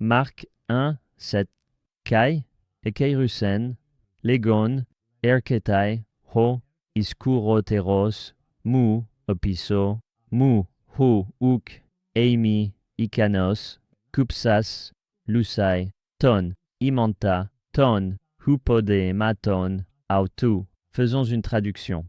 Marc 1, 7, Kai, Ekeirusen, Legon, Erketai, Ho, Iskuroteros, Mu, Opiso, Mu, Hu, Uk, Eimi, Ikanos, Kupsas, Lusai, Ton, Imanta, Ton, Hupode, Maton, Autu. Faisons une traduction.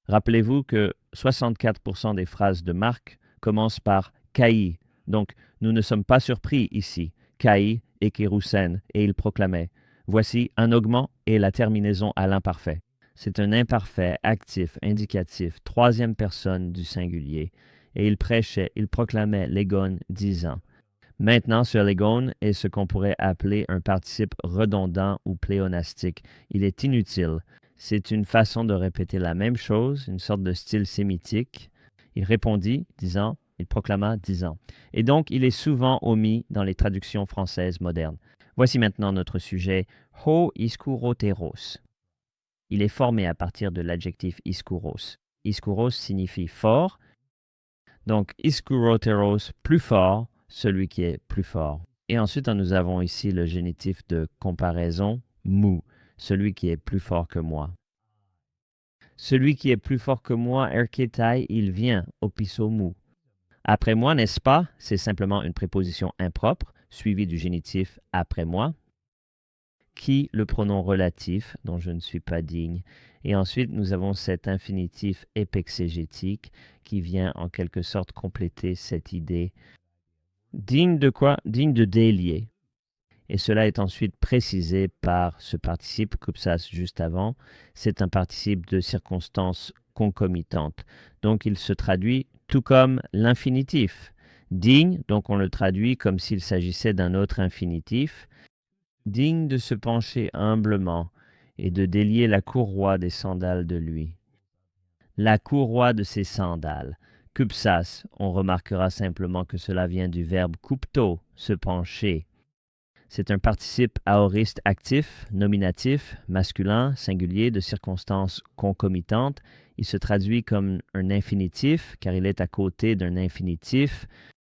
Rappelez-vous que 64% des phrases de Marc commencent par Kai. Donc, nous ne sommes pas surpris ici. Kai et Kéroussen, et il proclamait. Voici un augment et la terminaison à l'imparfait. C'est un imparfait, actif, indicatif, troisième personne du singulier. Et il prêchait, il proclamait l'égon disant. Maintenant, ce légon est ce qu'on pourrait appeler un participe redondant ou pléonastique. Il est inutile. C'est une façon de répéter la même chose, une sorte de style sémitique. Il répondit, disant, il proclama, disant. Et donc, il est souvent omis dans les traductions françaises modernes. Voici maintenant notre sujet, ho iskouroteros. Il est formé à partir de l'adjectif iskouros. Iskouros signifie fort. Donc, iskouroteros, plus fort, celui qui est plus fort. Et ensuite, nous avons ici le génitif de comparaison, mu, celui qui est plus fort que moi. Celui qui est plus fort que moi, erketai, il vient, opiso mu. Après moi, n'est-ce pas? C'est simplement une préposition impropre, suivie du génitif après moi, qui, le pronom relatif, dont je ne suis pas digne. Et ensuite, nous avons cet infinitif épexégétique qui vient en quelque sorte compléter cette idée. Digne de quoi? Digne de délier. Et cela est ensuite précisé par ce participe kupsas juste avant. C'est un participe de circonstance concomitante. Donc il se traduit tout comme l'infinitif. Digne, donc on le traduit comme s'il s'agissait d'un autre infinitif. Digne de se pencher humblement et de délier la courroie des sandales de lui. La courroie de ses sandales. Kupsas, on remarquera simplement que cela vient du verbe kupto, se pencher. C'est un participe aoriste actif, nominatif, masculin, singulier, de circonstances concomitantes. Il se traduit comme un infinitif, car il est à côté d'un infinitif